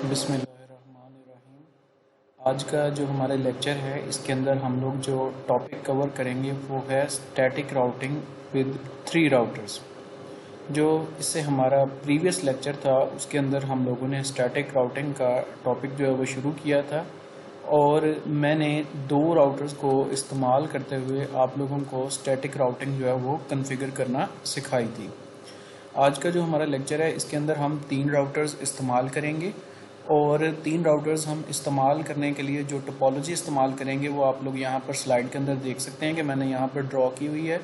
बिस्मिल्लाहिर्रहमानिर्रहीम। आज का जो हमारा लेक्चर है इसके अंदर हम लोग जो टॉपिक कवर करेंगे वो है स्टैटिक राउटिंग विद 3 राउटर्स। जो इससे हमारा प्रीवियस लेक्चर था उसके अंदर हम लोगों ने स्टैटिक राउटिंग का टॉपिक जो है वो शुरू किया था और मैंने 2 राउटर्स को इस्तेमाल करते हुए आप लोगों को स्टैटिक राउटिंग जो है वो कॉन्फ़िगर करना सिखाई थी। आज का जो हमारा लेक्चर है इसके अंदर हम 3 राउटर्स इस्तेमाल करेंगे और 3 राउटर्स हम इस्तेमाल करने के लिए जो टोपोलॉजी इस्तेमाल करेंगे वो आप लोग यहाँ पर स्लाइड के अंदर देख सकते हैं कि मैंने यहाँ पर ड्रॉ की हुई है।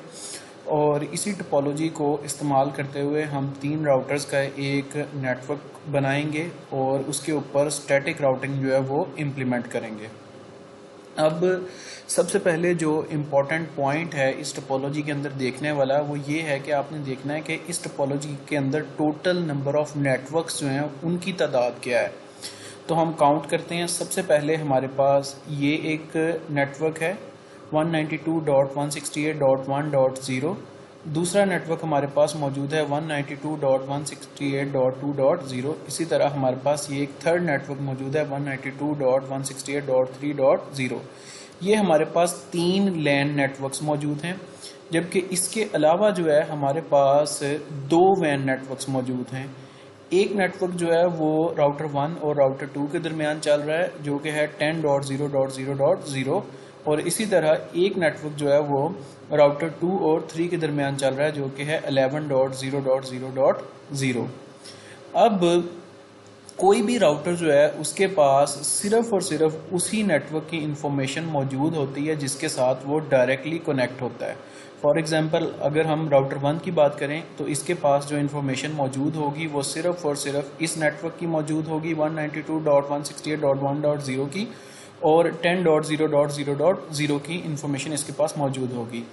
और इसी टोपोलॉजी को इस्तेमाल करते हुए हम 3 राउटर्स का एक नेटवर्क बनाएंगे और उसके ऊपर स्टैटिक राउटिंग जो है वो इम्प्लीमेंट करेंगे। अब सबसे पहले जो इम्पोर्टेंट पॉइंट है इस टोपोलॉजी के अंदर देखने वाला वो ये है कि आपने देखना है कि इस टोपोलॉजी के अंदर टोटल नंबर ऑफ नेटवर्क्स जो हैं उनकी तादाद क्या है। तो हम काउंट करते हैं। सबसे पहले हमारे पास ये एक नेटवर्क है 192.168.1.0। दूसरा नेटवर्क हमारे पास मौजूद है 192.168.2.0। इसी तरह हमारे पास ये एक थर्ड नेटवर्क मौजूद है 192.168.3.0। ये हमारे पास 3 लैन नेटवर्क्स मौजूद हैं, जबकि इसके अलावा जो है हमारे पास 2 वैन नेटवर्क्स मौजूद हैं। एक नेटवर्क जो है वो राउटर 1 और राउटर 2 के दरमियान चल रहा है जो कि है 10.0.0.0 और इसी तरह एक नेटवर्क जो है वो राउटर 2 और 3 के दरमियान चल रहा है जो कि है 11.0.0.0। अब कोई भी राउटर जो है उसके पास सिर्फ और सिर्फ उसी नेटवर्क की इंफॉर्मेशन मौजूद होती है जिसके साथ वो डायरेक्टली कनेक्ट होता है। फॉर एग्जांपल अगर हम राउटर 1 की बात करें तो इसके पास जो इन्फॉर्मेशन मौजूद होगी वो सिर्फ और सिर्फ इस नेटवर्क की मौजूद होगी 192.168.1.0 की और 10.0.0.0 की इंफॉर्मेशन इसके पास मौजूद होगी।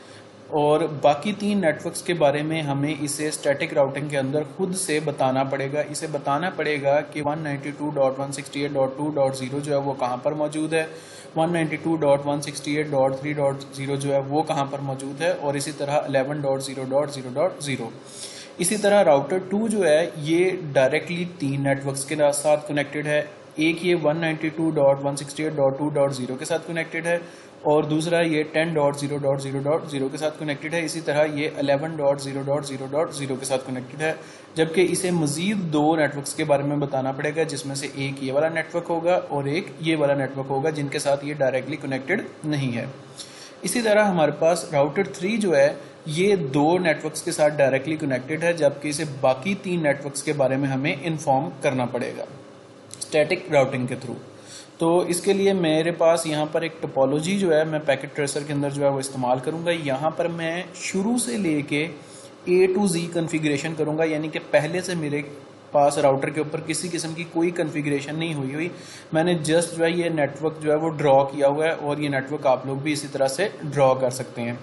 और बाकी 3 नेटवर्क्स के बारे में हमें इसे स्टैटिक राउटिंग के अंदर खुद से बताना पड़ेगा। इसे बताना पड़ेगा कि 192.168.2.0 जो है वो कहाँ पर मौजूद है, 192.168.3.0 जो है वो कहाँ पर मौजूद है और इसी तरह 11.0.0.0। इसी तरह राउटर 2 जो है ये डायरेक्टली 3 नेटवर्क्स के साथ कनेक्टेड है। एक ये 192.168.2.0 के साथ कनेक्टेड है और दूसरा ये 10.0.0.0 के साथ कनेक्टेड है। इसी तरह ये 11.0.0.0 के साथ कनेक्टेड है, जबकि इसे मजीद 2 नेटवर्क्स के बारे में बताना पड़ेगा जिसमें से एक ये वाला नेटवर्क होगा और एक ये वाला नेटवर्क होगा जिनके साथ ये डायरेक्टली कनेक्टेड नहीं है। इसी तरह हमारे पास राउटर 3 जो है ये 2 नेटवर्क्स के साथ डायरेक्टली कनेक्टेड है, जबकि इसे बाकी 3 नेटवर्क्स के बारे में हमें इन्फॉर्म करना पड़ेगा स्टैटिक राउटिंग के थ्रू। तो इसके लिए मेरे पास यहाँ पर एक टोपोलॉजी जो है मैं पैकेट ट्रेसर के अंदर जो है वो इस्तेमाल करूँगा। यहाँ पर मैं शुरू से लेके A to Z कॉन्फ़िगरेशन करूँगा, यानी कि पहले से मेरे पास राउटर के ऊपर किसी किस्म की कोई कॉन्फ़िगरेशन नहीं हुई। मैंने जस्ट जो है ये नेटवर्क जो है वो ड्रॉ किया हुआ है और ये नेटवर्क आप लोग भी इसी तरह से ड्रॉ कर सकते हैं।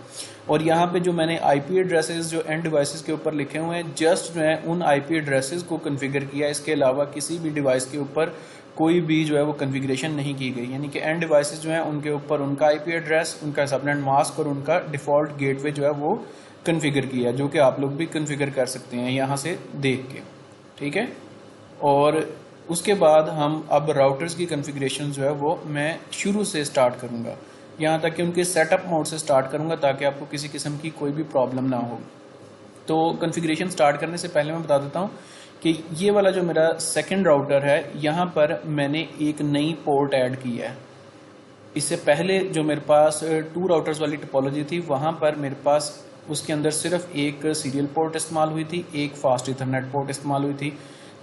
और यहाँ पे जो मैंने IP एड्रेसेस जो एंड डिवाइसेस के ऊपर लिखे हुए हैं जस्ट जो है उन IP एड्रेसेस को कॉन्फ़िगर किया। इसके अलावा किसी भी डिवाइस के ऊपर कोई भी जो है वो कॉन्फ़िगरेशन नहीं की गई, यानी कि एंड डिवाइसेस जो हैं उनके ऊपर उनका IP एड्रेस, उनका सबनेट मास्क और उनका डिफ़ॉल्ट गेटवे जो है वो कॉन्फ़िगर किया, जो कि आप लोग भी कॉन्फ़िगर कर सकते हैं यहाँ से देख के, ठीक है। और उसके बाद हम अब राउटर्स की कॉन्फ़िगरेशन जो है वो मैं शुरू से स्टार्ट करूँगा, यहाँ तक कि उनके सेटअप मोड से स्टार्ट करूँगा ताकि आपको किसी किस्म की कोई भी प्रॉब्लम ना हो। तो कॉन्फ़िगरेशन स्टार्ट करने से पहले मैं बता देता हूँ कि ये वाला जो मेरा सेकंड राउटर है यहाँ पर मैंने एक नई पोर्ट ऐड की है। इससे पहले जो मेरे पास 2 राउटर्स वाली टोपोलॉजी थी वहाँ पर मेरे पास उसके अंदर सिर्फ एक सीरियल पोर्ट इस्तेमाल हुई थी, एक फास्ट इथरनेट पोर्ट इस्तेमाल हुई थी,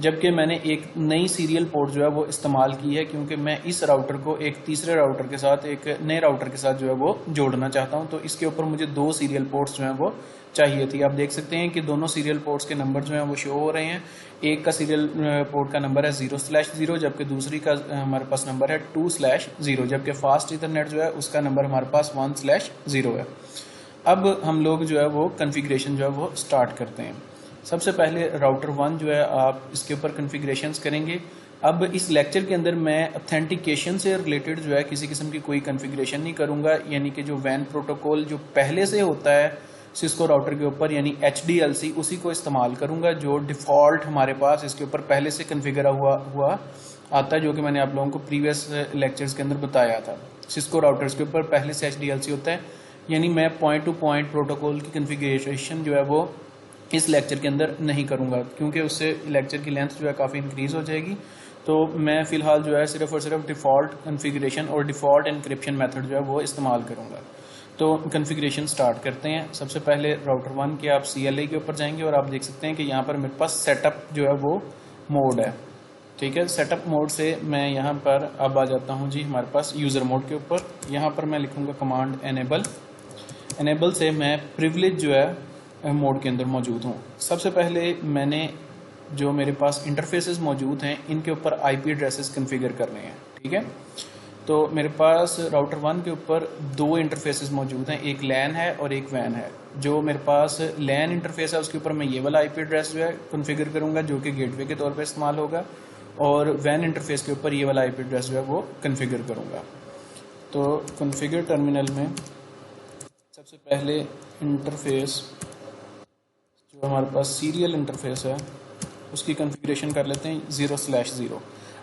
जबकि मैंने एक नई सीरियल पोर्ट जो है वो इस्तेमाल की है क्योंकि मैं इस राउटर को एक तीसरे राउटर के साथ, एक नए राउटर के साथ जो है वो जोड़ना चाहता हूँ। तो इसके ऊपर मुझे 2 सीरियल पोर्ट्स जो हैं वो चाहिए थी। आप देख सकते हैं कि दोनों सीरियल पोर्ट्स के नंबर जो हैं वो शो हो रहे हैं। एक का सीरियल पोर्ट का नंबर है 0/0, जबकि दूसरी का हमारे पास नंबर है 2/0, जबकि फास्ट इथरनेट जो है उसका नंबर हमारे पास 1/0 है। अब हम लोग जो है वो कॉन्फ़िगरेशन जो है वो स्टार्ट करते हैं। सबसे पहले राउटर 1 जो है आप इसके ऊपर कॉन्फ़िगरेशंस करेंगे। अब इस लेक्चर के अंदर मैं ऑथेंटिकेशन से रिलेटेड जो है किसी किस्म की कोई कॉन्फ़िगरेशन नहीं करूँगा, यानी कि जो वैन प्रोटोकॉल जो पहले से होता है सिस्को राउटर के ऊपर यानी HDLC उसी को इस्तेमाल करूंगा जो डिफ़ॉल्ट हमारे पास इसके ऊपर पहले से कन्फिगर हुआ आता है, जो कि मैंने आप लोगों को प्रीवियस लेक्चर्स के अंदर बताया था। सिस्को राउटर्स के ऊपर पहले से HDLC होता है, यानी मैं पॉइंट टू पॉइंट प्रोटोकॉल की कन्फिगरेशन जो है वो इस लेक्चर के अंदर नहीं करूंगा, क्योंकि उससे लेक्चर की लेंथ जो है काफ़ी इंक्रीज़ हो जाएगी। तो मैं फ़िलहाल जो है सिर्फ और सिर्फ डिफ़ॉल्ट कन्फिगरेशन और डिफ़ॉल्ट इनक्रिप्शन मेथड जो है वो इस्तेमाल करूंगा। तो कन्फिगरेशन स्टार्ट करते हैं। सबसे पहले राउटर 1 के आप CLI के ऊपर जाएंगे और आप देख सकते हैं कि यहाँ पर मेरे पास सेटअप जो है वो मोड है। ठीक है, सेटअप मोड से मैं यहाँ पर अब आ जाता हूँ जी हमारे पास यूज़र मोड के ऊपर। यहाँ पर मैं लिखूँगा कमांड एनेबल से मैं प्रिविलेज जो है मोड के अंदर मौजूद हूँ। सबसे पहले मैंने जो मेरे पास इंटरफेसेस मौजूद हैं इनके ऊपर IP एड्रेसेस कन्फिगर करने हैं। ठीक है, तो मेरे पास राउटर 1 के ऊपर दो इंटरफेसेस मौजूद हैं, एक LAN है और एक WAN है। जो मेरे पास LAN इंटरफेस है उसके ऊपर मैं ये वाला IP एड्रेस जो है कन्फिगर करूँगा जो कि गेटवे के तौर पर इस्तेमाल होगा, और WAN इंटरफेस के ऊपर ये वाला IP एड्रेस जो है वो कन्फिगर करूँगा। तो कन्फिगर टर्मिनल में सबसे पहले इंटरफेस जो हमारे पास सीरियल इंटरफेस है उसकी कन्फिगरेशन कर लेते हैं 0/0।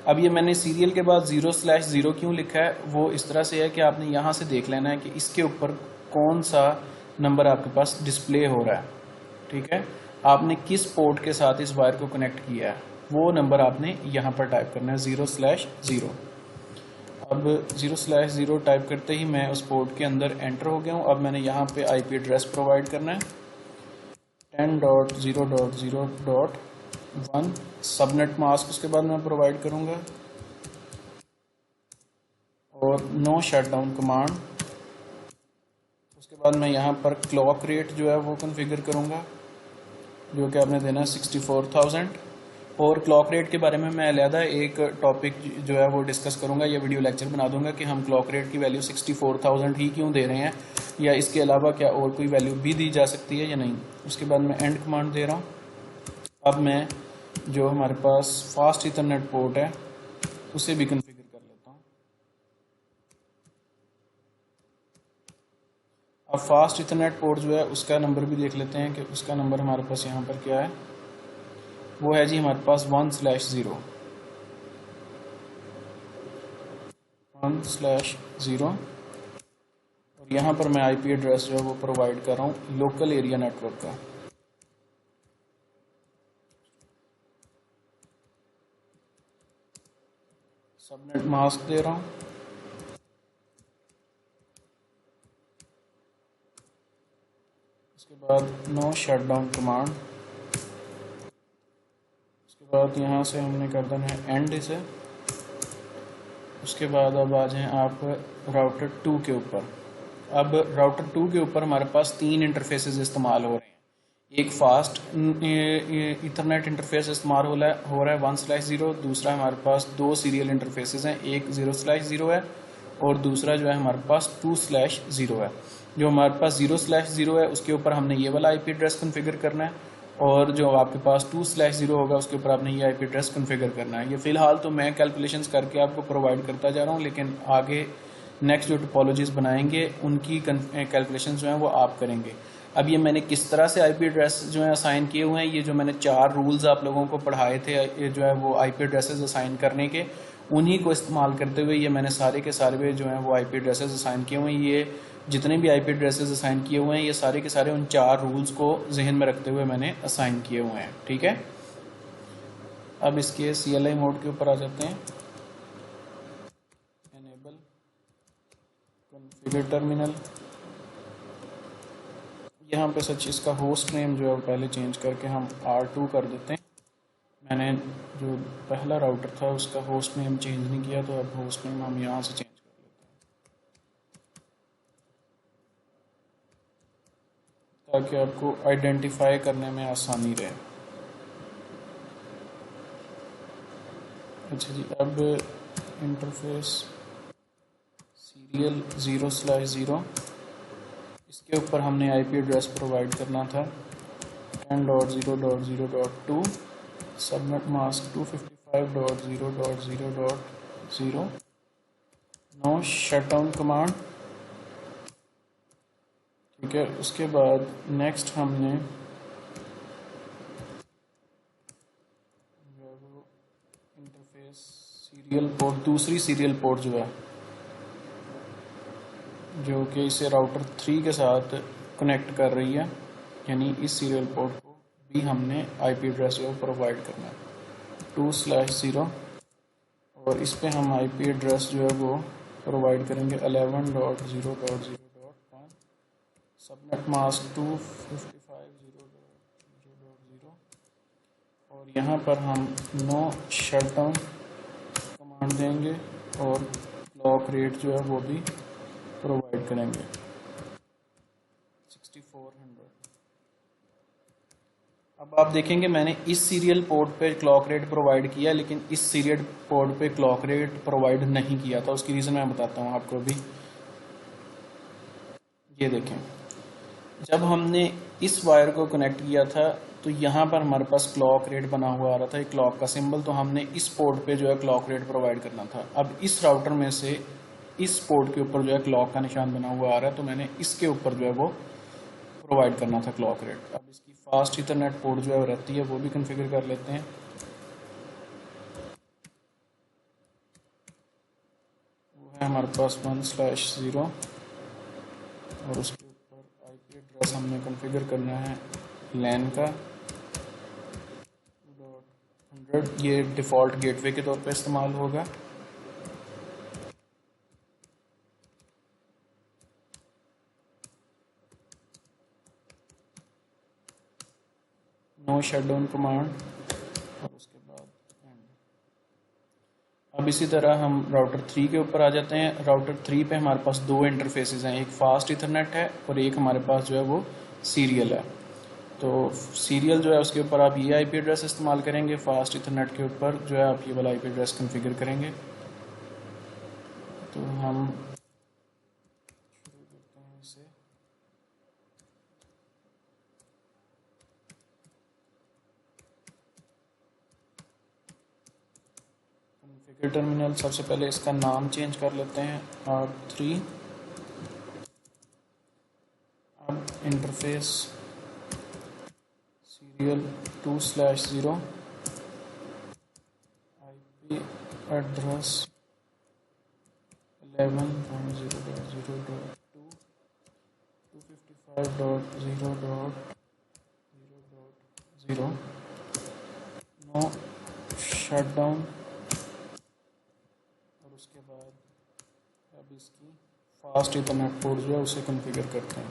अब ये मैंने सीरियल के बाद 0/0 क्यों लिखा है वो इस तरह से है कि आपने यहाँ से देख लेना है कि इसके ऊपर कौन सा नंबर आपके पास डिस्प्ले हो रहा है। ठीक है, आपने किस पोर्ट के साथ इस वायर को कनेक्ट किया है वो नंबर आपने यहाँ पर टाइप करना है 0/0। अब 0/0 टाइप करते ही मैं उस पोर्ट के अंदर एंटर हो गया हूँ। अब मैंने यहाँ पे IP एड्रेस प्रोवाइड करना है 10.0.0.1 सबनेट मास्क उसके बाद मैं प्रोवाइड करूँगा, और नो शटडाउन कमांड। उसके बाद मैं यहाँ पर क्लॉक रेट जो है वो कन्फिगर करूँगा जो कि आपने देना है 64,000। और क्लॉक रेट के बारे में मैं अलहदा एक टॉपिक जो है वो डिस्कस करूँगा या वीडियो लेक्चर बना दूंगा कि हम क्लॉक रेट की वैल्यू 64,000 ही क्यों दे रहे हैं, या इसके अलावा क्या और कोई वैल्यू भी दी जा सकती है या नहीं। उसके बाद मैं एंड कमांड दे रहा हूँ। अब मैं जो हमारे पास फास्ट इथरनेट पोर्ट है उसे भी कन्फिगर कर लेता हूँ। अब फास्ट इथरनेट पोर्ट जो है उसका नंबर भी देख लेते हैं कि उसका नंबर हमारे पास यहाँ पर क्या है। वो है जी हमारे पास 1/0 और यहाँ पर मैं IP एड्रेस जो है वो प्रोवाइड कर रहा हूँ लोकल एरिया नेटवर्क का। सबनेट मास्क दे रहा हूँ। उसके बाद नो शटडाउन कमांड। उसके बाद यहाँ से हमने कर देना है एंड इसे। उसके बाद अब आ जाएं आप राउटर 2 के ऊपर। अब राउटर 2 के ऊपर हमारे पास तीन इंटरफेसेस इस्तेमाल हो रहे हैं। एक फास्ट इथरनेट इंटरफेस इस्तेमाल हो रहा है 1/0। दूसरा हमारे पास दो सीरियल इंटरफेसेस हैं, एक 0/0 है और दूसरा जो है हमारे पास 2/0 है। जो हमारे पास 0/0 है उसके ऊपर हमने ये वाला IP एड्रेस कन्फिगर करना है, और जो आपके पास 2/0 होगा उसके ऊपर आपने ये IP एड्रेस कन्फिगर करना है। ये फ़िलहाल तो मैं कैलकुलेशंस करके आपको प्रोवाइड करता जा रहा हूँ, लेकिन आगे नेक्स्ट जो टोपोलॉजीज बनाएंगे उनकी कैलकुलेशंस जो हैं वो आप करेंगे। अब ये मैंने किस तरह से IP एड्रेस जो है असाइन किए हुए हैं, ये जो मैंने 4 रूल्स आप लोगों को पढ़ाए थे ये जो है वो IP एड्रेसेस असाइन करने के, उन्हीं को इस्तेमाल करते हुए ये मैंने सारे के सारे जो हैं वो IP एड्रेसेस असाइन किए हुए हैं। ये जितने भी IP एड्रेसेस असाइन किए हुए हैं ये सारे के सारे उन 4 रूल्स को जहन में रखते हुए मैंने असाइन किए हुए हैं। ठीक है, अब इसके CLI मोड के ऊपर आ जाते हैं। Enable configure terminal. यहाँ पे सच इसका होस्ट नेम जो है पहले चेंज करके हम R2 कर देते हैं। मैंने जो पहला राउटर था उसका होस्ट नेम चेंज नहीं किया, तो अब होस्ट नेम हम यहाँ से चेंज कर लेते हैं ताकि आपको आइडेंटिफाई करने में आसानी रहे। अच्छा जी, अब इंटरफेस सीरियल 0/0 इसके ऊपर हमने IP एड्रेस प्रोवाइड करना था 10.0.0.2 subnet mask 255.0.0.0 no shutdown command. ठीक ठीक है। उसके बाद नेक्स्ट हमने इंटरफेस सीरियल पोर्ट, दूसरी सीरियल पोर्ट जो है, जो कि इसे राउटर 3 के साथ कनेक्ट कर रही है, यानी इस सीरियल पोर्ट को भी हमने आईपी एड्रेस जो प्रोवाइड करना है 2/0, और इस पे हम आईपी एड्रेस जो है वो प्रोवाइड करेंगे 11.0.0.1, सबनेट मास्क 255.0.0.0, और यहाँ पर हम नो शटडाउन कमांड देंगे और क्लॉक रेट जो है वो भी प्रोवाइड करेंगे 6400। अब आप देखेंगे मैंने इस सीरियल पोर्ट पे क्लॉक रेट प्रोवाइड किया, लेकिन इस सीरियल पोर्ट पे क्लॉक रेट प्रोवाइड नहीं किया था। उसकी रीज़न मैं बताता हूँ आपको अभी। ये देखें, जब हमने इस वायर को कनेक्ट किया था तो यहाँ पर हमारे पास क्लॉक रेट बना हुआ आ रहा था, एक क्लॉक का सिंबल, तो हमने इस पोर्ट पे जो है क्लॉक रेट प्रोवाइड करना था। अब इस राउटर में से इस पोर्ट के ऊपर जो है क्लॉक का निशान बना हुआ आ रहा है, तो मैंने इसके ऊपर जो है वो प्रोवाइड करना था क्लॉक रेट। अब इसकी फास्ट इथरनेट पोर्ट जो है रहती है, वो भी कॉन्फ़िगर कर लेते हैं। वो है हमारे पास 1/0, और उसके ऊपर आईपी एड्रेस हमने कॉन्फ़िगर करना है लैन का 2.100, ये डिफ़ॉल्ट गेटवे के तौर पे इस्तेमाल होगा। नो शटडाउन कमांड, और उसके बाद एंड। अब इसी तरह हम राउटर 3 के ऊपर आ जाते हैं। राउटर 3 पे हमारे पास दो इंटरफेसेस हैं, एक फास्ट इथरनेट है और एक हमारे पास जो है वो सीरियल है। तो सीरियल जो है उसके ऊपर आप ये आईपी एड्रेस इस्तेमाल करेंगे, फास्ट इथरनेट के ऊपर जो है आप ये वाला आईपी एड्रेस कॉन्फ़िगर करेंगे। तो हम शुरू करते हैं इसे। कॉन्फ़िगर टर्मिनल, सबसे पहले इसका नाम चेंज कर लेते हैं R3। अब interface serial 2/0, IP address 11.0.0.2, 255.0.0.0, no shutdown, और उसके बाद अब इसकी फास्ट इथरनेट पोर्ट जो है उसे कॉन्फ़िगर करते हैं।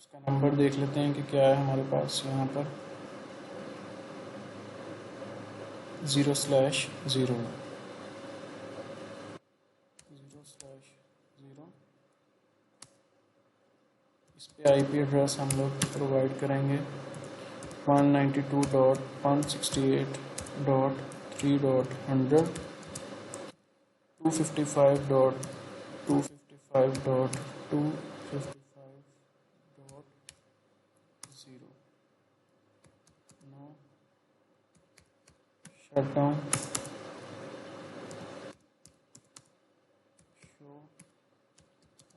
उसका नंबर देख लेते हैं कि क्या है हमारे पास यहाँ पर 0/0 0/0। इस पे आईपी एड्रेस हम लोग प्रोवाइड करेंगे 192.168.3.100, 255.255.255.0, no shutdown, show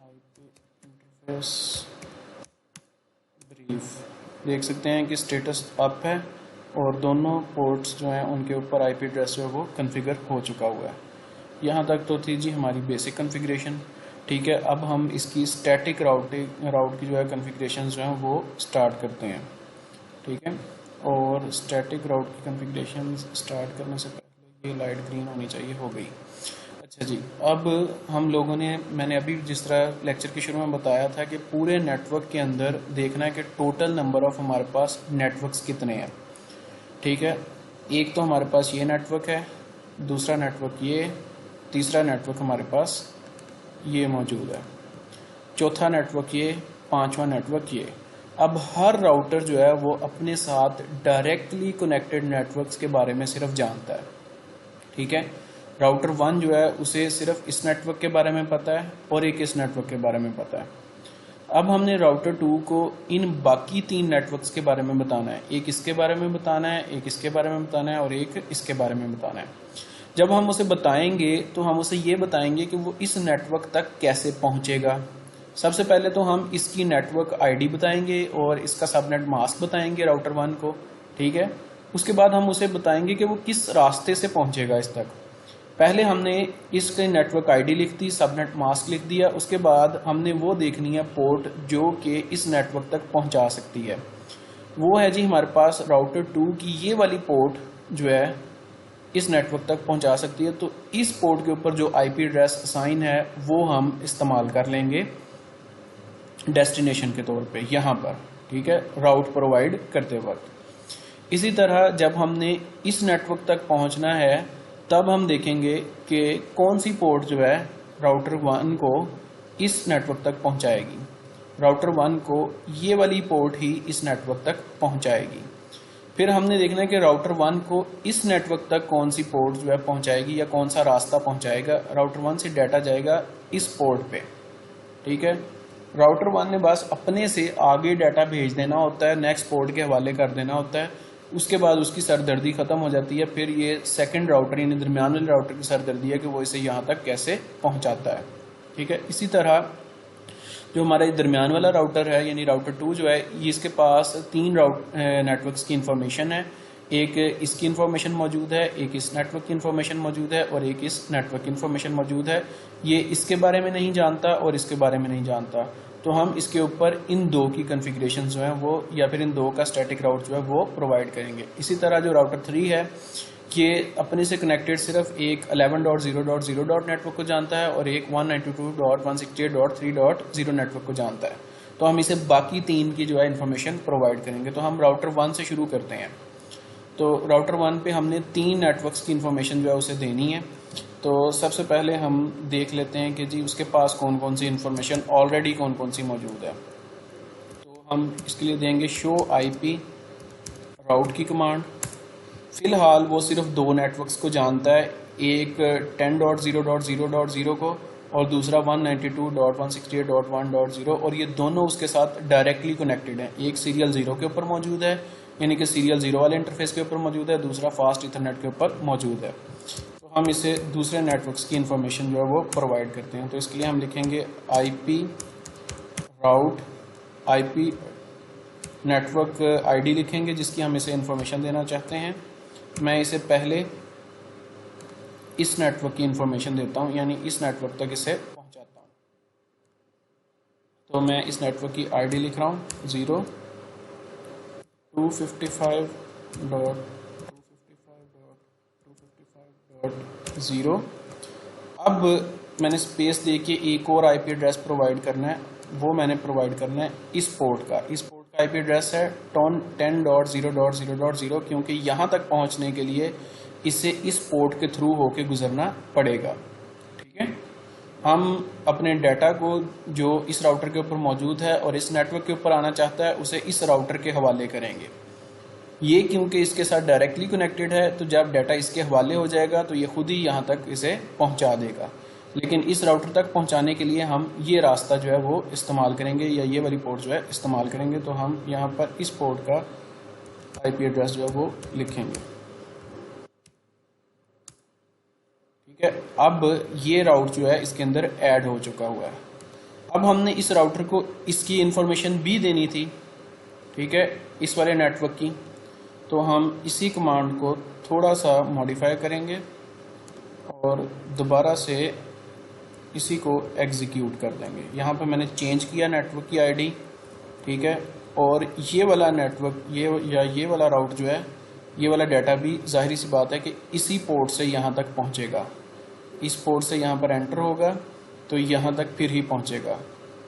IP interface brief. देख सकते हैं कि स्टेटस अप है और दोनों पोर्ट्स जो हैं उनके ऊपर आईपी एड्रेस जो है वो कॉन्फ़िगर हो चुका हुआ है। यहाँ तक तो थी जी हमारी बेसिक कॉन्फ़िगरेशन। ठीक है, अब हम इसकी स्टैटिक राउट की जो है कॉन्फ़िगरेशन जो हैं वो स्टार्ट करते हैं। ठीक है, और स्टैटिक राउट की कॉन्फ़िगरेशन स्टार्ट करने से पहले ये लाइट ग्रीन होनी चाहिए, हो गई। अच्छा जी, अब हम लोगों ने, मैंने अभी जिस तरह लेक्चर के शुरू में बताया था कि पूरे नेटवर्क के अंदर देखना है कि टोटल नंबर ऑफ हमारे पास नेटवर्क्स कितने हैं। ठीक है, एक तो हमारे पास ये नेटवर्क है, दूसरा नेटवर्क ये, तीसरा नेटवर्क हमारे पास ये मौजूद है, चौथा नेटवर्क ये, पांचवा नेटवर्क ये। अब हर राउटर जो है वो अपने साथ डायरेक्टली कनेक्टेड नेटवर्क्स के बारे में सिर्फ जानता है। ठीक है, राउटर 1 जो है उसे सिर्फ इस नेटवर्क के बारे में पता है और एक इस नेटवर्क के बारे में पता है। अब हमने राउटर 2 को इन बाकी 3 नेटवर्क्स के बारे में बताना है, एक इसके बारे में बताना है, एक इसके बारे में बताना है और एक इसके बारे में बताना है। जब हम उसे बताएंगे तो हम उसे ये बताएंगे कि वो इस नेटवर्क तक कैसे पहुंचेगा। सबसे पहले तो हम इसकी नेटवर्क आईडी बताएंगे और इसका सबनेट मास्क बताएंगे राउटर 1 को, ठीक है। उसके बाद हम उसे बताएंगे कि वो किस रास्ते से पहुंचेगा इस तक। पहले हमने इसके नेटवर्क आईडी लिख दी, सबनेट मास्क लिख दिया, उसके बाद हमने वो देखनी है पोर्ट जो कि इस नेटवर्क तक पहुंचा सकती है। वो है जी हमारे पास राउटर 2 की ये वाली पोर्ट जो है इस नेटवर्क तक पहुंचा सकती है। तो इस पोर्ट के ऊपर जो आईपी एड्रेस असाइन है वो हम इस्तेमाल कर लेंगे डेस्टिनेशन के तौर पे यहाँ पर, ठीक है, राउट प्रोवाइड करते वक्त। इसी तरह जब हमने इस नेटवर्क तक पहुंचना है तब हम देखेंगे कि कौन सी पोर्ट जो है राउटर 1 को इस नेटवर्क तक पहुंचाएगी। राउटर 1 को ये वाली पोर्ट ही इस नेटवर्क तक पहुंचाएगी। फिर हमने देखना है कि राउटर 1 को इस नेटवर्क तक कौन सी पोर्ट जो है पहुंचाएगी या कौन सा रास्ता पहुंचाएगा। राउटर 1 से डाटा जाएगा इस पोर्ट पे, ठीक है। राउटर 1 ने बस अपने से आगे डाटा भेज देना होता है, नेक्स्ट पोर्ट के हवाले कर देना होता है। उसके बाद उसकी सरदर्दी खत्म हो जाती है। फिर ये सेकंड राउटर यानी दरमियान वाले राउटर की सरदर्दी है कि वो इसे यहाँ तक कैसे पहुँचाता है, ठीक है। इसी तरह जो हमारा दरमियान वाला राउटर है यानी राउटर 2 जो है, ये इसके पास 3 नेटवर्क्स की इंफॉर्मेशन है। एक इसकी इंफॉर्मेशन मौजूद है, एक इस नेटवर्क की इंफॉर्मेशन मौजूद है और एक इस नेटवर्क की इंफॉर्मेशन मौजूद है। ये इसके बारे में नहीं जानता और इसके बारे में नहीं जानता, तो हम इसके ऊपर इन दो की कॉन्फ़िगरेशन जो है वो या फिर इन दो का स्टैटिक राउट जो है वो प्रोवाइड करेंगे। इसी तरह जो राउटर 3 है ये अपने से कनेक्टेड सिर्फ एक 11.0.0 नेटवर्क को जानता है और एक 192.168.3.0 नेटवर्क को जानता है। तो हम इसे बाकी 3 की जो है इंफॉर्मेशन प्रोवाइड करेंगे। तो हम राउटर 1 से शुरू करते हैं। तो राउटर 1 पे हमने 3 नेटवर्क्स की इंफॉर्मेशन जो है उसे देनी है। तो सबसे पहले हम देख लेते हैं कि जी उसके पास कौन कौन सी इंफॉर्मेशन ऑलरेडी कौन कौन सी मौजूद है। तो हम इसके लिए देंगे शो आईपी राउट की कमांड। फिलहाल वो सिर्फ 2 नेटवर्क्स को जानता है, एक 10.0.0.0 को और दूसरा 192.168.1.0, और ये दोनों उसके साथ डायरेक्टली कनेक्टेड हैं। एक सीरियल 0 के ऊपर मौजूद है यानी कि सीरियल 0 वाले इंटरफेस के ऊपर मौजूद है, दूसरा फास्ट इथरनेट के ऊपर मौजूद है। तो हम इसे दूसरे नेटवर्क्स की इंफॉर्मेशन जो है वो प्रोवाइड करते हैं। तो इसके लिए हम लिखेंगे IP route IP network ID लिखेंगे जिसकी हम इसे इंफॉर्मेशन देना चाहते हैं। मैं इसे पहले इस नेटवर्क की इंफॉर्मेशन देता हूं यानी इस नेटवर्क तक इसे पहुंचाता हूं। तो मैं इस नेटवर्क की आईडी लिख रहा हूं 0.255.255.255.0। अब मैंने स्पेस दे के एक और आईपी एड्रेस प्रोवाइड करना है, वो मैंने प्रोवाइड करना है इस पोर्ट का। इस पोर्ट का आईपी एड्रेस है 10.0.0.0 क्योंकि यहाँ तक पहुँचने के लिए इसे इस पोर्ट के थ्रू होके गुजरना पड़ेगा, ठीक है। हम अपने डाटा को जो इस राउटर के ऊपर मौजूद है और इस नेटवर्क के ऊपर आना चाहता है उसे इस राउटर के हवाले करेंगे। ये क्योंकि इसके साथ डायरेक्टली कनेक्टेड है तो जब डाटा इसके हवाले हो जाएगा तो ये खुद ही यहाँ तक इसे पहुँचा देगा। लेकिन इस राउटर तक पहुँचाने के लिए हम ये रास्ता जो है वो इस्तेमाल करेंगे या ये वाली पोर्ट जो है इस्तेमाल करेंगे। तो हम यहाँ पर इस पोर्ट का आईपी एड्रेस जो है वो लिखेंगे, ठीक है। अब ये राउट जो है इसके अंदर ऐड हो चुका हुआ है। अब हमने इस राउटर को इसकी इंफॉर्मेशन भी देनी थी, ठीक है, इस वाले नेटवर्क की। तो हम इसी कमांड को थोड़ा सा मॉडिफाई करेंगे और दोबारा से इसी को एग्जीक्यूट कर देंगे। यहाँ पे मैंने चेंज किया नेटवर्क की आईडी, ठीक है, और ये वाला नेटवर्क ये वाला राउट जो है ये वाला डाटा भी जाहिर सी बात है कि इसी पोर्ट से यहाँ तक पहुँचेगा। इस पोर्ट से यहाँ पर एंटर होगा तो यहाँ तक फिर ही पहुँचेगा।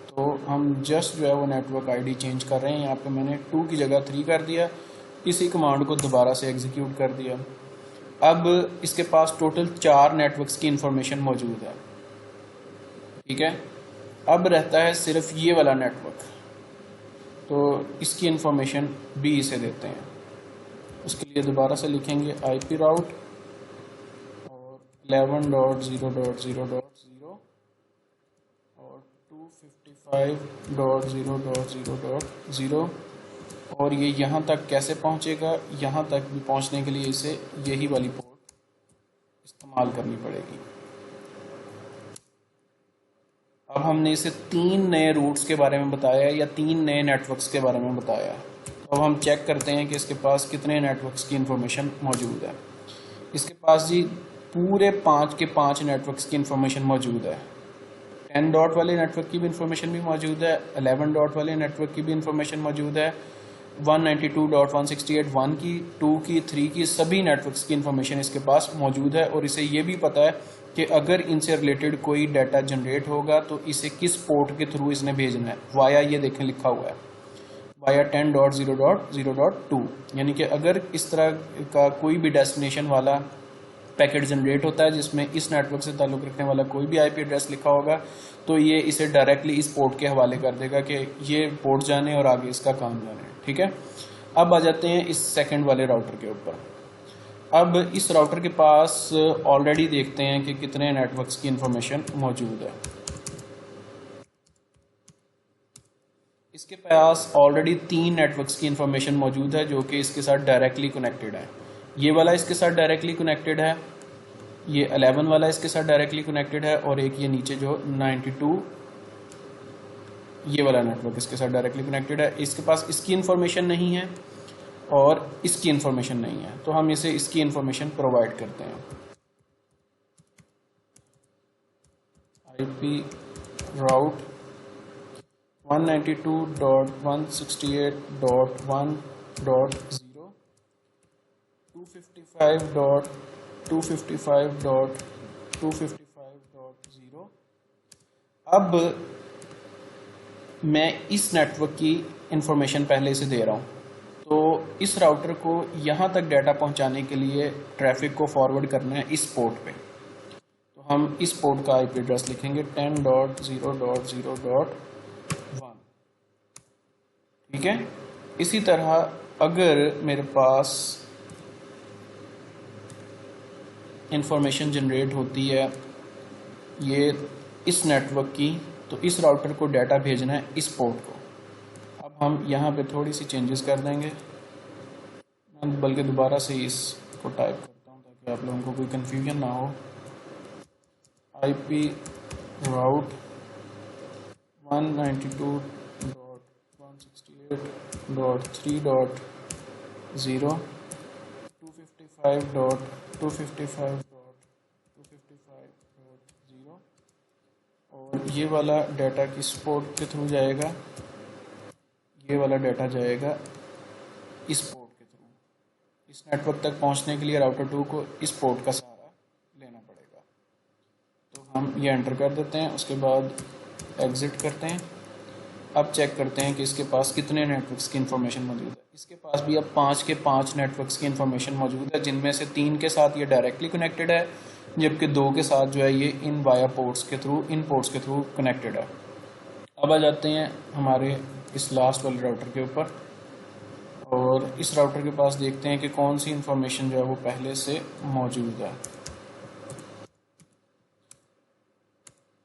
तो हम जस्ट जो है वो नेटवर्क आईडी चेंज कर रहे हैं। यहाँ पे मैंने 2 की जगह 3 कर दिया, इसी कमांड को दोबारा से एग्जीक्यूट कर दिया। अब इसके पास टोटल 4 नेटवर्क्स की इंफॉर्मेशन मौजूद है, ठीक है। अब रहता है सिर्फ ये वाला नेटवर्क, तो इसकी इंफॉर्मेशन भी इसे देते हैं। उसके लिए दोबारा से लिखेंगे आईपी राउट और 11.0.0.0 और 255.0.0.0 और ये यहाँ तक कैसे पहुँचेगा। यहाँ तक भी पहुँचने के लिए इसे यही वाली पोर्ट इस्तेमाल इस्तेमाल करनी पड़ेगी। अब हमने इसे 3 नए रूट्स के बारे में बताया या 3 नए नेटवर्क्स के बारे में बताया। तो अब हम चेक करते हैं कि इसके पास कितने नेटवर्क्स की इंफॉर्मेशन मौजूद है। इसके पास जी पूरे 5 के 5 नेटवर्क्स की इंफॉर्मेशन मौजूद है। 10 डॉट वाले नेटवर्क की भी इंफॉर्मेशन भी मौजूद है, 11 डॉट वाले नेटवर्क की भी इंफॉर्मेशन मौजूद है, 192.168 1 की, 2 की, 3 की, सभी नेटवर्क्स की इंफॉर्मेशन इसके पास मौजूद है। और इसे ये भी पता है कि अगर इनसे रिलेटेड कोई डाटा जनरेट होगा तो इसे किस पोर्ट के थ्रू इसने भेजना है। वाया ये देखें लिखा हुआ है, वाया 10.0.0.2, यानी कि अगर इस तरह का कोई भी डेस्टिनेशन वाला पैकेट जनरेट होता है जिसमें इस नेटवर्क से ताल्लुक़ रखने वाला कोई भी आईपी एड्रेस लिखा होगा तो ये इसे डायरेक्टली इस पोर्ट के हवाले कर देगा कि ये पोर्ट जाने और आगे इसका काम जाने। ठीक है, अब आ जाते हैं इस सेकंड वाले राउटर के ऊपर। अब इस राउटर के पास ऑलरेडी देखते हैं कि कितने नेटवर्क्स की इंफॉर्मेशन मौजूद है। इसके पास ऑलरेडी 3 नेटवर्क्स की इंफॉर्मेशन मौजूद है जो कि इसके साथ डायरेक्टली कनेक्टेड है। ये वाला इसके साथ डायरेक्टली कनेक्टेड है, ये 11 वाला इसके साथ डायरेक्टली कनेक्टेड है, और एक ये नीचे जो 92 ये वाला नेटवर्क इसके साथ डायरेक्टली कनेक्टेड है। इसके पास इसकी इंफॉर्मेशन नहीं है और इसकी इंफॉर्मेशन नहीं है, तो हम इसे इसकी इंफॉर्मेशन प्रोवाइड करते हैं। IP route 192.168.1.0 255.255.255.0। अब मैं इस नेटवर्क की इंफॉर्मेशन पहले से दे रहा हूँ, तो इस राउटर को यहाँ तक डाटा पहुँचाने के लिए ट्रैफिक को फॉरवर्ड करना है इस पोर्ट पे। तो हम इस पोर्ट का आईपी एड्रेस लिखेंगे 10.0.0.1। ठीक है, इसी तरह अगर मेरे पास इंफॉर्मेशन जनरेट होती है ये इस नेटवर्क की, तो इस राउटर को डाटा भेजना है इस पोर्ट को। अब हम यहाँ पे थोड़ी सी चेंजेस कर देंगे, मैं बल्कि दोबारा से इसको टाइप करता हूँ ताकि आप लोगों को कोई कंफ्यूजन ना हो। आईपी राउट 192.168.3.0 255.255.255.0 और ये वाला डाटा किस पोर्ट के थ्रू जाएगा, ये वाला डाटा जाएगा इस पोर्ट के थ्रू। इस नेटवर्क तक पहुंचने के लिए राउटर 2 को इस पोर्ट का सहारा लेना पड़ेगा। तो हम ये एंटर कर देते हैं, उसके बाद एग्जिट करते हैं। अब चेक करते हैं कि इसके पास कितने नेटवर्क्स की इंफॉर्मेशन मौजूद है। इसके पास भी अब 5 के 5 नेटवर्क्स की इंफॉर्मेशन मौजूद है, जिनमें से 3 के साथ ये डायरेक्टली कनेक्टेड है, जबकि 2 के साथ जो है ये इन वाया पोर्ट्स के थ्रू, इन पोर्ट्स के थ्रू कनेक्टेड है। अब आ जाते हैं हमारे इस लास्ट वाले राउटर के ऊपर, और इस राउटर के पास देखते हैं कि कौन सी इंफॉर्मेशन जो है वो पहले से मौजूद है।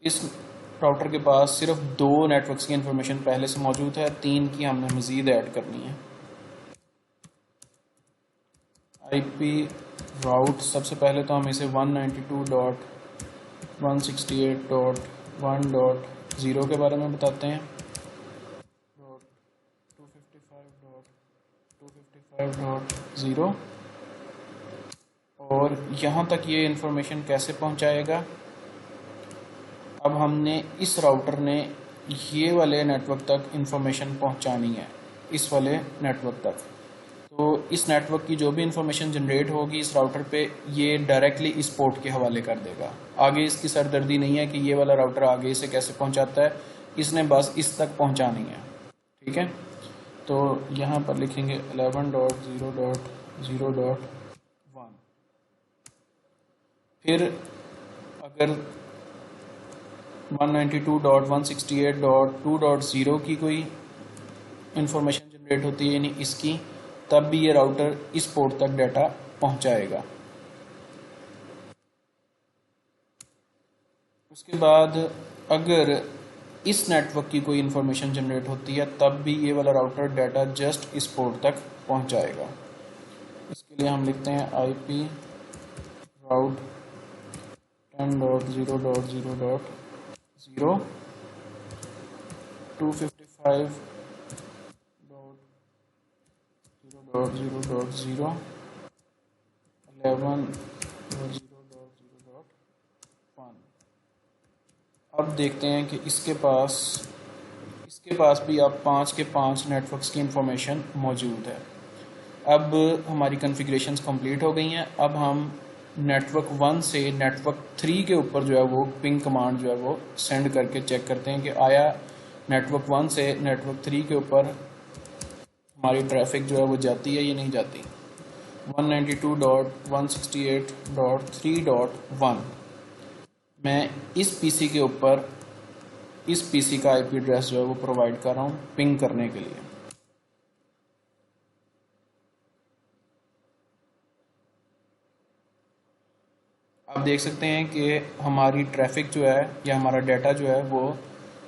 इस राउटर के पास सिर्फ 2 नेटवर्क्स की इंफॉर्मेशन पहले से मौजूद है, 3 की हमने मज़ीद ऐड करनी है। आईपी राउट सबसे पहले तो हम इसे 192.168.1.0 के बारे में बताते हैं, 255.255.0, और यहाँ तक ये इंफॉर्मेशन कैसे पहुँचाएगा। अब हमने इस राउटर ने ये वाले नेटवर्क तक इंफॉर्मेशन पहुंचानी है, इस वाले नेटवर्क तक। तो इस नेटवर्क की जो भी इंफॉर्मेशन जनरेट होगी इस राउटर पे, ये डायरेक्टली इस पोर्ट के हवाले कर देगा। आगे इसकी सरदर्दी नहीं है कि ये वाला राउटर आगे इसे कैसे पहुंचाता है, इसने बस इस तक पहुंचानी है। ठीक है, तो यहाँ पर लिखेंगे 11.0.0.1। फिर अगर 192.168.2.0 की कोई इंफॉर्मेशन जनरेट होती है यानी इसकी, तब भी ये राउटर इस पोर्ट तक डाटा पहुंचाएगा। उसके बाद अगर इस नेटवर्क की कोई इंफॉर्मेशन जनरेट होती है तब भी ये वाला राउटर डाटा जस्ट इस पोर्ट तक पहुंचाएगा। इसके लिए हम लिखते हैं आईपी राउट 10.0.0.0 255.0.0.0 11.0.0.1। अब देखते हैं कि इसके पास भी अब 5 के 5 नेटवर्क्स की इंफॉर्मेशन मौजूद है। अब हमारी कॉन्फ़िगरेशंस कंप्लीट हो गई हैं। अब हम नेटवर्क 1 से नेटवर्क 3 के ऊपर जो है वो पिंग कमांड जो है वो सेंड करके चेक करते हैं कि आया नेटवर्क 1 से नेटवर्क 3 के ऊपर हमारी ट्रैफिक जो है वो जाती है या नहीं जाती। 192.168.3.1 मैं इस पीसी के ऊपर इस पीसी का आईपी एड्रेस जो है वो प्रोवाइड कर रहा हूँ पिंग करने के लिए। आप देख सकते हैं कि हमारी ट्रैफिक जो है या हमारा डाटा जो है वो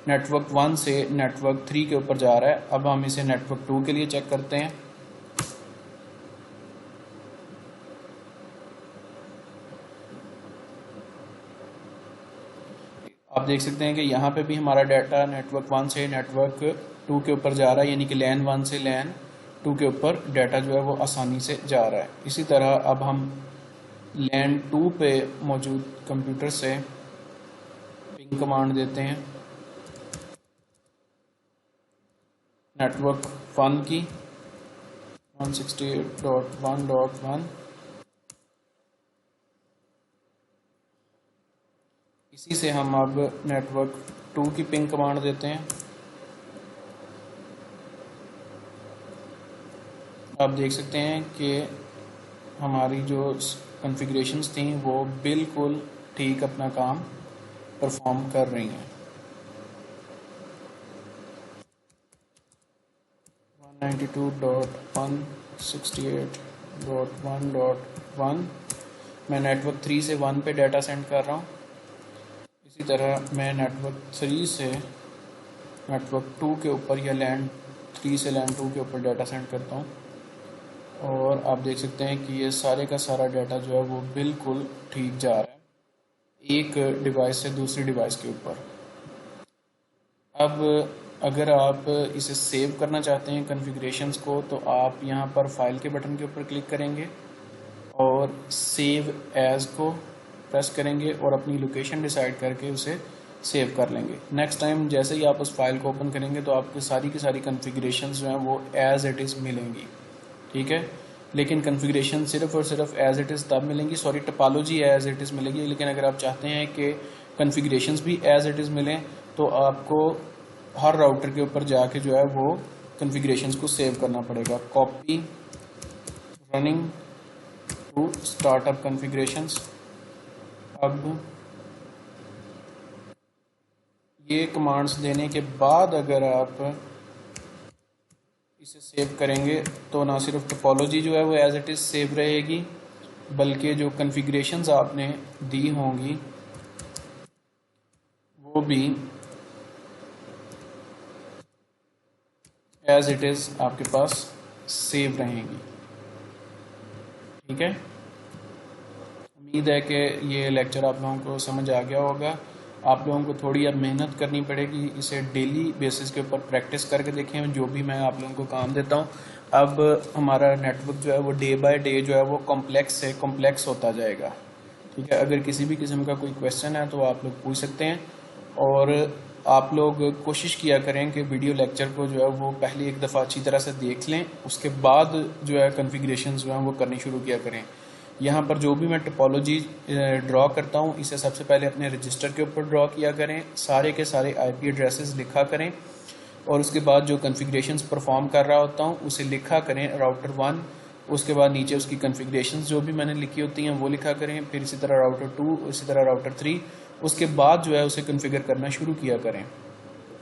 नेटवर्क 1 से नेटवर्क 3 के ऊपर जा रहा है। अब हम इसे नेटवर्क 2 के लिए चेक करते हैं। आप देख सकते हैं कि यहाँ पे भी हमारा डाटा नेटवर्क 1 से नेटवर्क 2 के ऊपर जा रहा है, यानी कि लैन 1 से लैन 2 के ऊपर डाटा जो है वो आसानी से जा रहा है। इसी तरह अब हम लैन 2 पे मौजूद कंप्यूटर से पिंग कमांड देते हैं नेटवर्क 1 की 168.1.1। इसी से हम अब नेटवर्क 2 की पिंग कमांड देते हैं। आप देख सकते हैं कि हमारी जो कॉन्फ़िगरेशंस थी वो बिल्कुल ठीक अपना काम परफॉर्म कर रही हैं। 192.168.1.1 मैं नेटवर्क 3 से 1 पे डाटा सेंड कर रहा हूँ। इसी तरह मैं नेटवर्क 3 से नेटवर्क 2 के ऊपर या लैन 3 से लैन 2 के ऊपर डाटा सेंड करता हूँ। और आप देख सकते हैं कि ये सारे का सारा डाटा जो है वो बिल्कुल ठीक जा रहा है एक डिवाइस से दूसरी डिवाइस के ऊपर। अब अगर आप इसे सेव करना चाहते हैं कॉन्फ़िगरेशंस को, तो आप यहाँ पर फाइल के बटन के ऊपर क्लिक करेंगे और सेव एज को प्रेस करेंगे और अपनी लोकेशन डिसाइड करके उसे सेव कर लेंगे। नेक्स्ट टाइम जैसे ही आप उस फाइल को ओपन करेंगे तो आपको सारी की सारी कॉन्फ़िगरेशंस जो हैं वो एज इट इज़ मिलेंगी, ठीक है। लेकिन कॉन्फ़िगरेशन सिर्फ और सिर्फ एज इट इज़ तब मिलेंगी, टोपोलॉजी एज इट इज़ मिलेगी। लेकिन अगर आप चाहते हैं कि कॉन्फ़िगरेशंस भी एज इट इज़ मिलें तो आपको हर राउटर के ऊपर जाके जो है वो कॉन्फ़िगरेशंस को सेव करना पड़ेगा। Copy running to startup configurations. अब ये कमांड्स देने के बाद अगर आप इसे सेव करेंगे तो ना सिर्फ टोपोलॉजी जो है वो एज इट इज़ सेव रहेगी, बल्कि जो कॉन्फ़िगरेशंस आपने दी होंगी वो भी एज इट इज़ आपके पास सेव रहेंगी, ठीक है। उम्मीद है कि ये लेक्चर आप लोगों को समझ आ गया होगा। आप लोगों को थोड़ी अब मेहनत करनी पड़ेगी, इसे डेली बेसिस के ऊपर प्रैक्टिस करके देखें जो भी मैं आप लोगों को काम देता हूँ। अब हमारा नेटवर्क जो है वो डे बाय डे जो है वो कॉम्प्लेक्स से कॉम्प्लेक्स होता जाएगा, ठीक है। अगर किसी भी किस्म का कोई क्वेश्चन है तो आप लोग पूछ सकते हैं। और आप लोग कोशिश किया करें कि वीडियो लेक्चर को जो है वो पहले एक दफ़ा अच्छी तरह से देख लें, उसके बाद जो है कॉन्फ़िगरेशन जो है वो करनी शुरू किया करें। यहाँ पर जो भी मैं टोपोलॉजी ड्रॉ करता हूँ इसे सबसे पहले अपने रजिस्टर के ऊपर ड्रॉ किया करें, सारे के सारे आईपी एड्रेसेस लिखा करें और उसके बाद जो कॉन्फ़िगरेशंस परफॉर्म कर रहा होता हूँ उसे लिखा करें राउटर 1। उसके बाद नीचे उसकी कॉन्फ़िगरेशंस जो भी मैंने लिखी होती हैं वो लिखा करें, फिर इसी तरह राउटर 2, इसी तरह राउटर 3। उसके बाद जो है उसे कॉन्फ़िगर करना शुरू किया करें।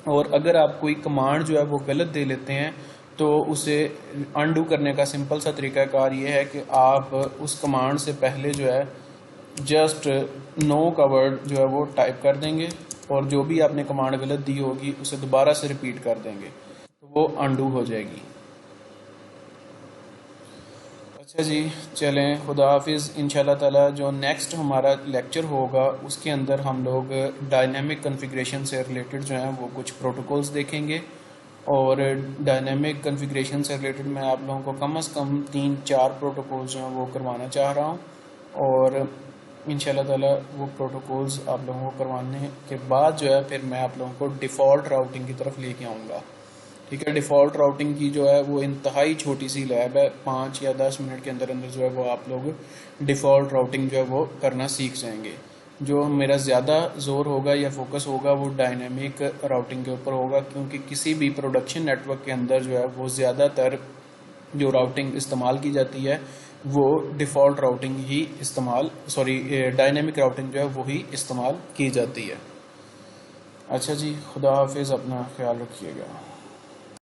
और अगर आप कोई कमांड जो है वो गलत दे लेते हैं तो उसे अनडू करने का सिंपल सा तरीकाकार ये है कि आप उस कमांड से पहले जो है जस्ट नो का वर्ड जो है वो टाइप कर देंगे और जो भी आपने कमांड गलत दी होगी उसे दोबारा से रिपीट कर देंगे तो वो अनडू हो जाएगी। अच्छा जी, चलें, खुदा हाफिज़। इंशाल्लाह ताला जो नेक्स्ट हमारा लेक्चर होगा उसके अंदर हम लोग डायनेमिक कॉन्फ़िगरेशन से रिलेटेड जो हैं वो कुछ प्रोटोकॉल्स देखेंगे। और डायनेमिक कॉन्फ़िगरेशन से रिलेटेड मैं आप लोगों को कम से कम 3-4 प्रोटोकॉल्स जो हैं वो करवाना चाह रहा हूँ। और इंशाल्लाह ताला वो प्रोटोकॉल्स आप लोगों को करवाने के बाद जो है फिर मैं आप लोगों को डिफ़ॉल्ट राउटिंग की तरफ लेके आऊँगा। ठीक है, डिफ़ॉल्ट राउटिंग की जो है वो इंतहाई छोटी सी लैब है, 5 या 10 मिनट के अंदर अंदर जो है वो आप लोग डिफ़ॉल्ट राउटिंग जो है वो करना सीख जाएंगे। जो मेरा ज़्यादा ज़ोर होगा या फोकस होगा वो डायनेमिक राउटिंग के ऊपर होगा, क्योंकि किसी भी प्रोडक्शन नेटवर्क के अंदर जो है वो ज़्यादातर जो राउटिंग इस्तेमाल की जाती है वो डिफ़ॉल्ट राउटिंग ही डायनेमिक राउटिंग जो है वो ही इस्तेमाल की जाती है। अच्छा जी, खुदा हाफिज़, अपना ख्याल रखिएगा।